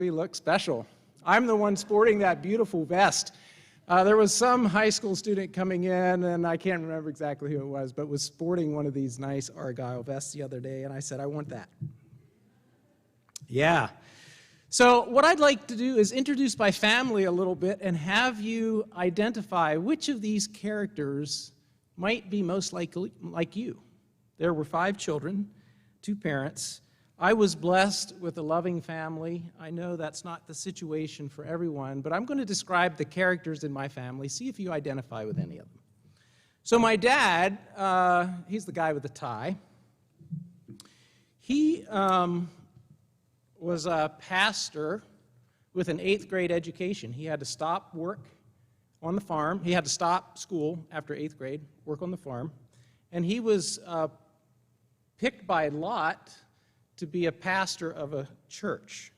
We look special. I'm the one sporting that beautiful vest. There was some high school student coming in, and I can't remember exactly who it was, but was sporting one of these nice Argyle vests the other day, and I said, I want that. Yeah. So what I'd like to do is introduce my family a little bit and have you identify which of these characters might be most like you. There were 5 children, 2 parents. I was blessed with a loving family. I know that's not the situation for everyone, but I'm going to describe the characters in my family, see if you identify with any of them. So my dad, he's the guy with the tie. He was a pastor with an 8th grade education. He had to stop work on the farm. He had to stop school after 8th grade, work on the farm. And he was picked by lot to be a pastor of a church.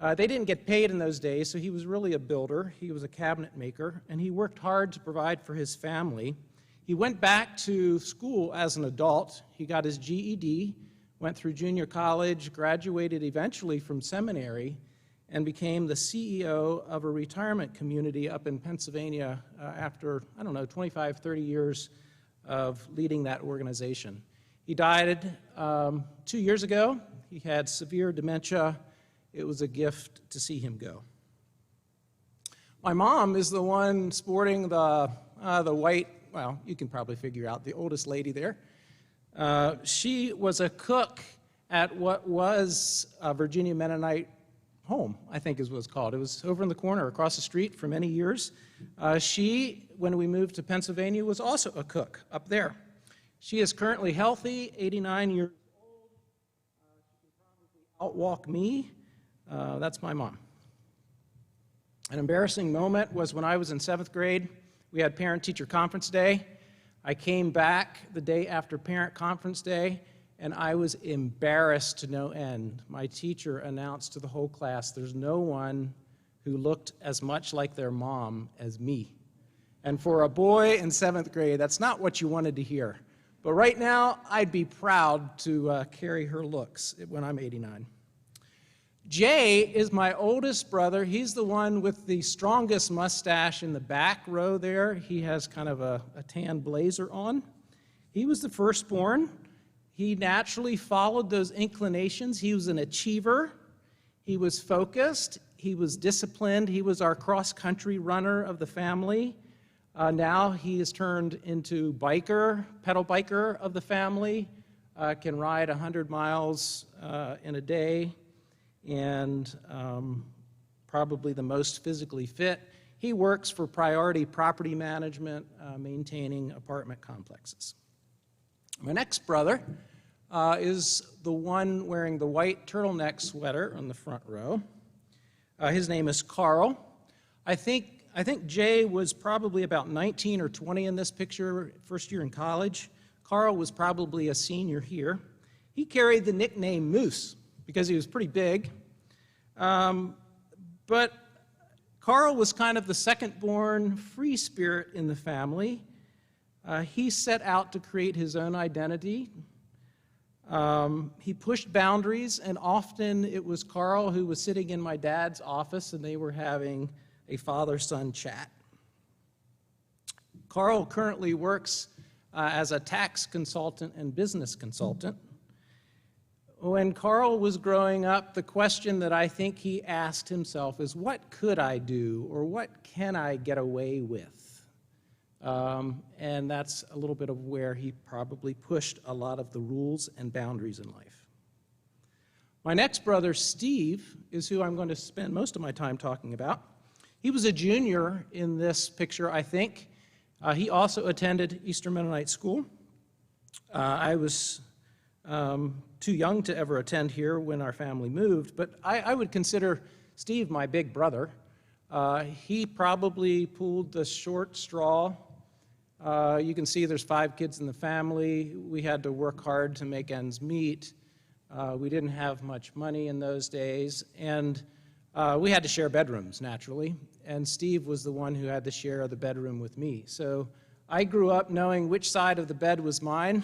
They didn't get paid in those days, so he was really a builder. He was a cabinet maker, and he worked hard to provide for his family. He went back to school as an adult. He got his GED, went through junior college, graduated eventually from seminary, and became the CEO of a retirement community up in Pennsylvania after, 25, 30 years of leading that organization. He died 2 years ago. He had severe dementia. It was a gift to see him go. My mom is the one sporting the white, well, you can probably figure out, the oldest lady there. She was a cook at what was a Virginia Mennonite home, I think is what it's called. It was over in the corner across the street for many years. She, when we moved to Pennsylvania, was also a cook up there. She is currently healthy, 89 years old. She can probably outwalk me. That's my mom. An embarrassing moment was when I was in 7th grade. We had parent-teacher conference day. I came back the day after parent conference day, and I was embarrassed to no end. My teacher announced to the whole class, there's no one who looked as much like their mom as me. And for a boy in 7th grade, that's not what you wanted to hear. But right now, I'd be proud to carry her looks when I'm 89. Jay is my oldest brother. He's the one with the strongest mustache in the back row there. He has kind of a tan blazer on. He was the firstborn. He naturally followed those inclinations. He was an achiever. He was focused. He was disciplined. He was our cross-country runner of the family. Now he has turned into pedal biker of the family, can ride 100 miles in a day, and probably the most physically fit. He works for Priority Property Management, maintaining apartment complexes. My next brother is the one wearing the white turtleneck sweater on the front row. His name is Carl. I think Jay was probably about 19 or 20 in this picture, first year in college. Carl was probably a senior here. He carried the nickname Moose because he was pretty big. But Carl was kind of the second-born free spirit in the family. He set out to create his own identity. He pushed boundaries, and often it was Carl who was sitting in my dad's office, and they were having a father-son chat. Carl currently works as a tax consultant and business consultant. When Carl was growing up, the question that I think he asked himself is, what could I do, or what can I get away with? And that's a little bit of where he probably pushed a lot of the rules and boundaries in life. My next brother, Steve, is who I'm going to spend most of my time talking about. He was a junior in this picture, I think. He also attended Eastern Mennonite School. I was too young to ever attend here when our family moved, but I would consider Steve my big brother. He probably pulled the short straw. You can see there's 5 kids in the family. We had to work hard to make ends meet. We didn't have much money in those days, and we had to share bedrooms, naturally, and Steve was the one who had to share the bedroom with me. So I grew up knowing which side of the bed was mine.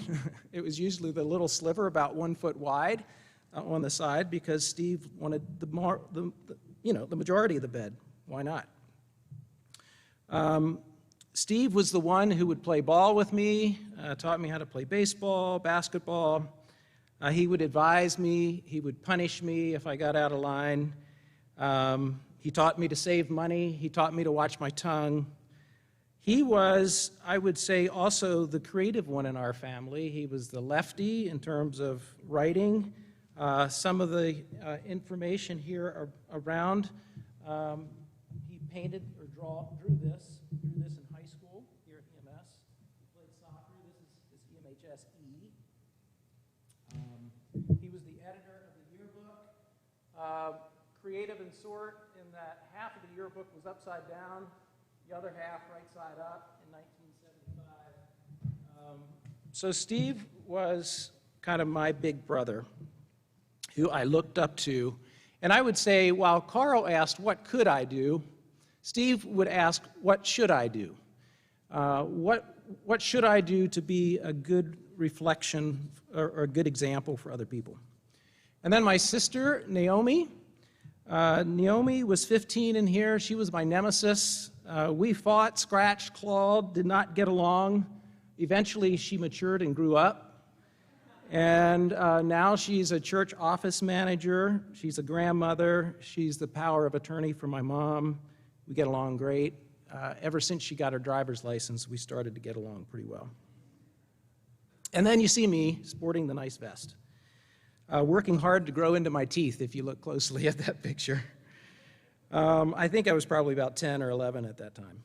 It was usually the little sliver about 1 foot wide. on the side because Steve wanted the majority of the bed. Why not? Steve was the one who would play ball with me, taught me how to play baseball, basketball. He would advise me. He would punish me if I got out of line. He taught me to save money. He taught me to watch my tongue. He was, I would say, also the creative one in our family. He was the lefty in terms of writing. Some of the information here around, he painted or drew this in high school here at EMS. He played soccer. This is EMHS E. He was the editor of the yearbook. Creative in sort in that half of the yearbook was upside down, the other half right side up in 1975. So Steve was kind of my big brother who I looked up to. And I would say, while Carl asked, what could I do? Steve would ask, what should I do? What should I do to be a good reflection or a good example for other people? And then my sister, Naomi. Naomi was 15 in here. She was my nemesis. We fought, scratched, clawed, did not get along. Eventually, she matured and grew up. And now she's a church office manager. She's a grandmother. She's the power of attorney for my mom. We get along great. Ever since she got her driver's license, we started to get along pretty well. And then you see me sporting the nice vest. Working hard to grow into my teeth, if you look closely at that picture. I think I was probably about 10 or 11 at that time.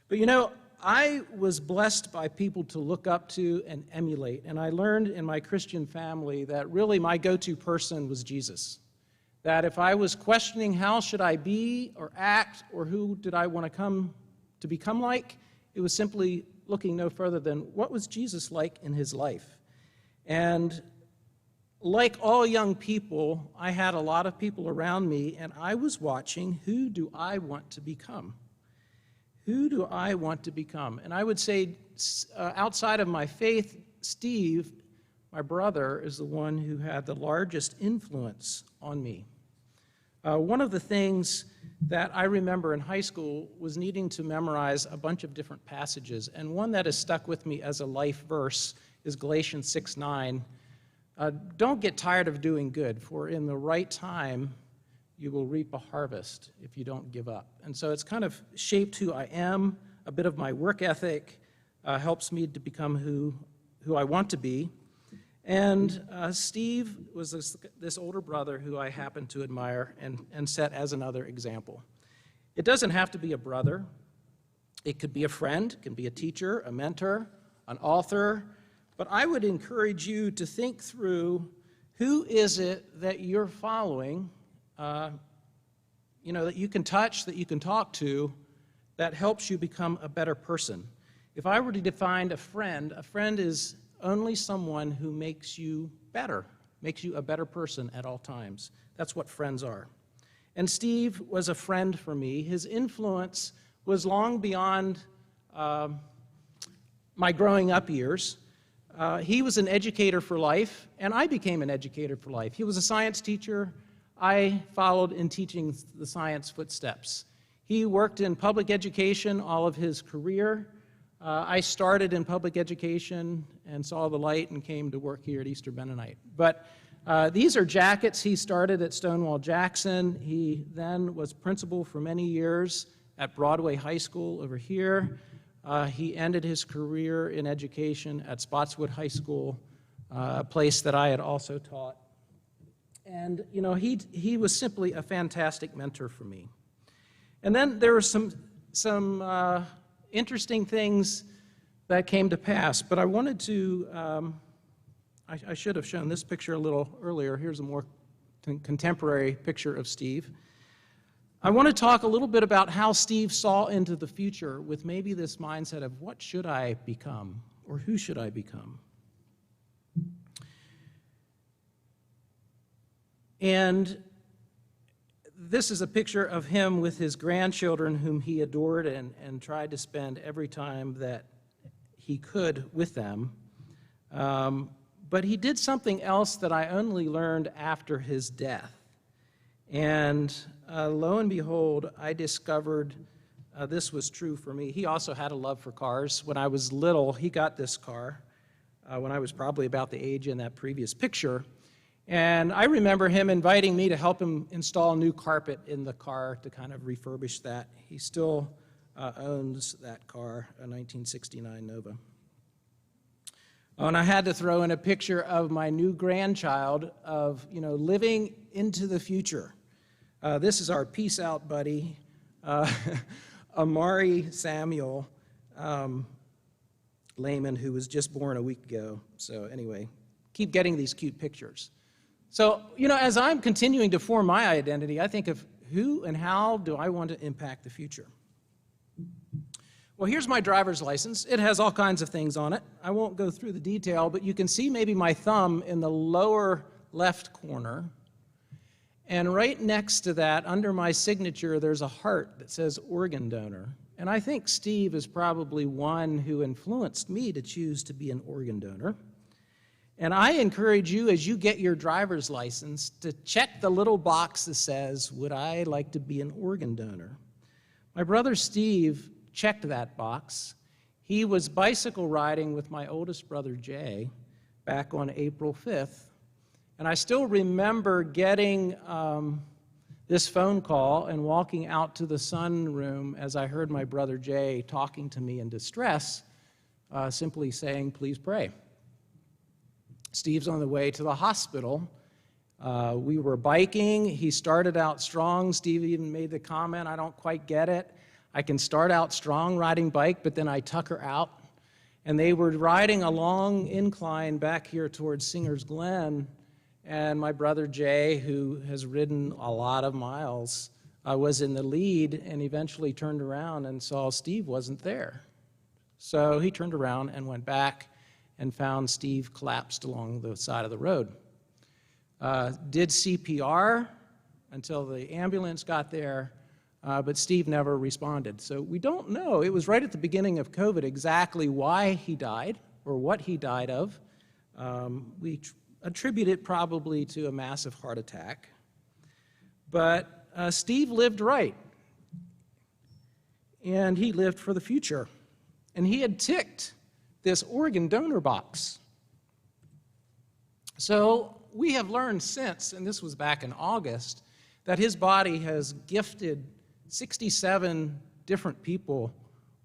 But you know, I was blessed by people to look up to and emulate, and I learned in my Christian family that really my go-to person was Jesus. That if I was questioning how should I be or act or who did I want to come to become like, it was simply looking no further than what was Jesus like in his life. And like all young people, I had a lot of people around me, and I was watching, who do I want to become? Who do I want to become? And I would say, outside of my faith, Steve, my brother, is the one who had the largest influence on me. One of the things that I remember in high school was needing to memorize a bunch of different passages, and one that has stuck with me as a life verse is Galatians 6:9. Don't get tired of doing good, for in the right time you will reap a harvest if you don't give up. And so it's kind of shaped who I am. A bit of my work ethic helps me to become who I want to be. And Steve was this older brother who I happen to admire and set as another example. It doesn't have to be a brother. It could be a friend, it can be a teacher, a mentor, an author. But I would encourage you to think through, who is it that you're following, that you can touch, that you can talk to, that helps you become a better person. If I were to define a friend is only someone who makes you better, makes you a better person at all times. That's what friends are. And Steve was a friend for me. His influence was long beyond my growing up years. He was an educator for life, and I became an educator for life. He was a science teacher. I followed in teaching the science footsteps. He worked in public education all of his career. I started in public education and saw the light and came to work here at Easter Mennonite. But these are jackets. He started at Stonewall Jackson. He then was principal for many years at Broadway High School over here. He ended his career in education at Spotswood High School, a place that I had also taught. And, he was simply a fantastic mentor for me. And then there were some interesting things that came to pass, but I wanted to, I should have shown this picture a little earlier. Here's a more contemporary picture of Steve. I want to talk a little bit about how Steve saw into the future with maybe this mindset of what should I become or who should I become? And this is a picture of him with his grandchildren whom he adored and tried to spend every time that he could with them. But he did something else that I only learned after his death. And lo and behold, I discovered this was true for me. He also had a love for cars. When I was little, he got this car when I was probably about the age in that previous picture. And I remember him inviting me to help him install new carpet in the car to kind of refurbish that. He still owns that car, a 1969 Nova. Oh, and I had to throw in a picture of my new grandchild of, living into the future. This is our peace out buddy, Amari Samuel Leaman, who was just born a week ago. So anyway, keep getting these cute pictures. So, as I'm continuing to form my identity, I think of who and how do I want to impact the future. Well, here's my driver's license. It has all kinds of things on it. I won't go through the detail, but you can see maybe my thumb in the lower left corner. And right next to that, under my signature, there's a heart that says organ donor. And I think Steve is probably one who influenced me to choose to be an organ donor. And I encourage you, as you get your driver's license, to check the little box that says, would I like to be an organ donor? My brother Steve checked that box. He was bicycle riding with my oldest brother Jay back on April 5th. And I still remember getting this phone call and walking out to the sunroom as I heard my brother Jay talking to me in distress, simply saying, please pray. Steve's on the way to the hospital. We were biking. He started out strong. Steve even made the comment, I don't quite get it. I can start out strong riding bike, but then I tucker out. And they were riding a long incline back here towards Singer's Glen, and my brother Jay, who has ridden a lot of miles, was in the lead and eventually turned around and saw Steve wasn't there. So he turned around and went back and found Steve collapsed along the side of the road. Did CPR until the ambulance got there, but Steve never responded. So we don't know. It was right at the beginning of COVID exactly why he died or what he died of. We attribute it probably to a massive heart attack. But Steve lived right, and he lived for the future. And he had ticked this organ donor box. So we have learned since, and this was back in August, that his body has gifted 67 different people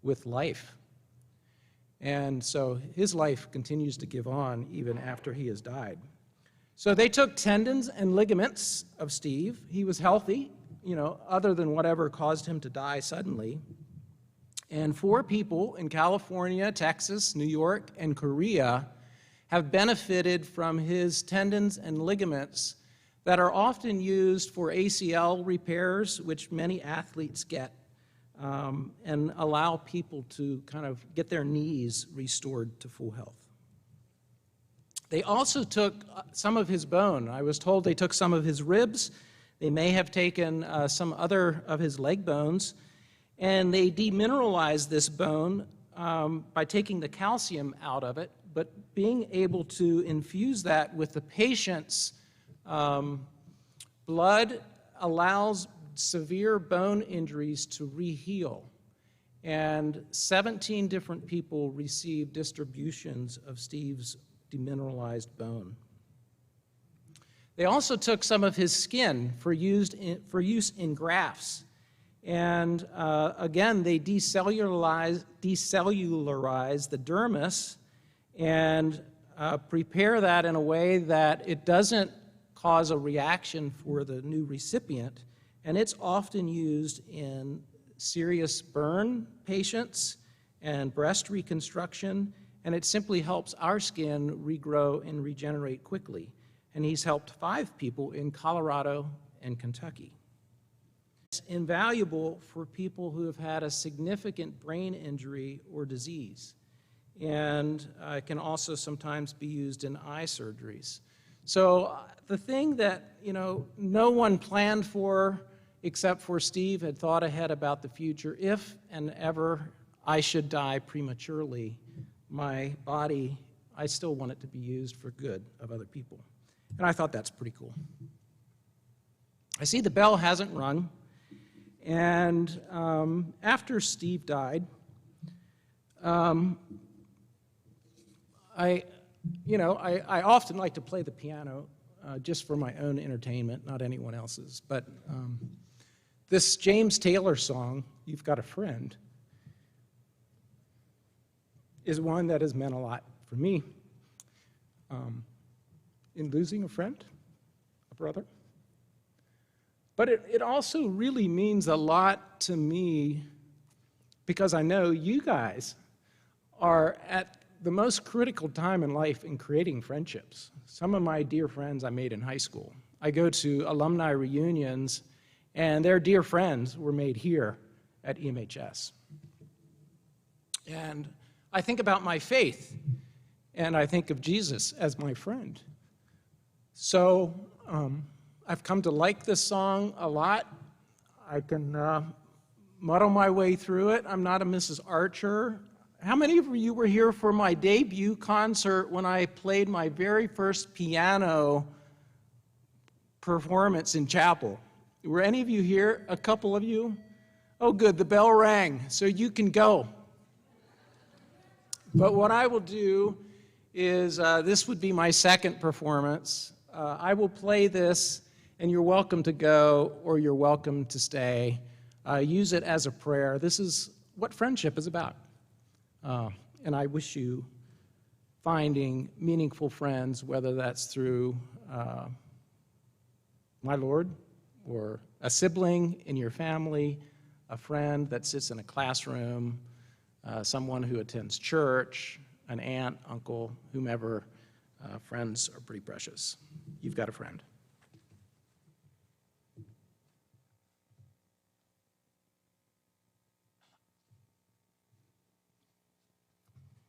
with life. And so his life continues to give on even after he has died. So they took tendons and ligaments of Steve. He was healthy, other than whatever caused him to die suddenly. And 4 people in California, Texas, New York, and Korea have benefited from his tendons and ligaments that are often used for ACL repairs, which many athletes get, and allow people to kind of get their knees restored to full health. They also took some of his bone. I was told they took some of his ribs. They may have taken some other of his leg bones, and they demineralized this bone by taking the calcium out of it, but being able to infuse that with the patient's blood allows severe bone injuries to reheal. And 17 different people received distributions of Steve's demineralized bone. They also took some of his skin for use in grafts. And again, they decellularize the dermis and prepare that in a way that it doesn't cause a reaction for the new recipient. And it's often used in serious burn patients and breast reconstruction, and it simply helps our skin regrow and regenerate quickly. And he's helped 5 people in Colorado and Kentucky. It's invaluable for people who have had a significant brain injury or disease, and it can also sometimes be used in eye surgeries. So the thing that no one planned for except for Steve had thought ahead about the future. If and ever I should die prematurely, my body I still want it to be used for good of other people. And I thought that's pretty cool. I see the bell hasn't rung, and after Steve died, I often like to play the piano just for my own entertainment, not anyone else's. But this James Taylor song, "You've Got a Friend," is one that has meant a lot for me in losing a friend, a brother. But it also really means a lot to me because I know you guys are at the most critical time in life in creating friendships. Some of my dear friends I made in high school. I go to alumni reunions, and their dear friends were made here at EMHS. And I think about my faith, and I think of Jesus as my friend. So I've come to like this song a lot. I can muddle my way through it. I'm not a Mrs. Archer. How many of you were here for my debut concert when I played my very first piano performance in chapel? Were any of you here? A couple of you? Oh, good, the bell rang, so you can go. But what I will do is, this would be my second performance. I will play this, and you're welcome to go or you're welcome to stay. Use it as a prayer. This is what friendship is about. And I wish you finding meaningful friends, whether that's through my Lord or a sibling in your family, a friend that sits in a classroom, someone who attends church, an aunt, uncle, whomever. Friends are pretty precious. You've got a friend.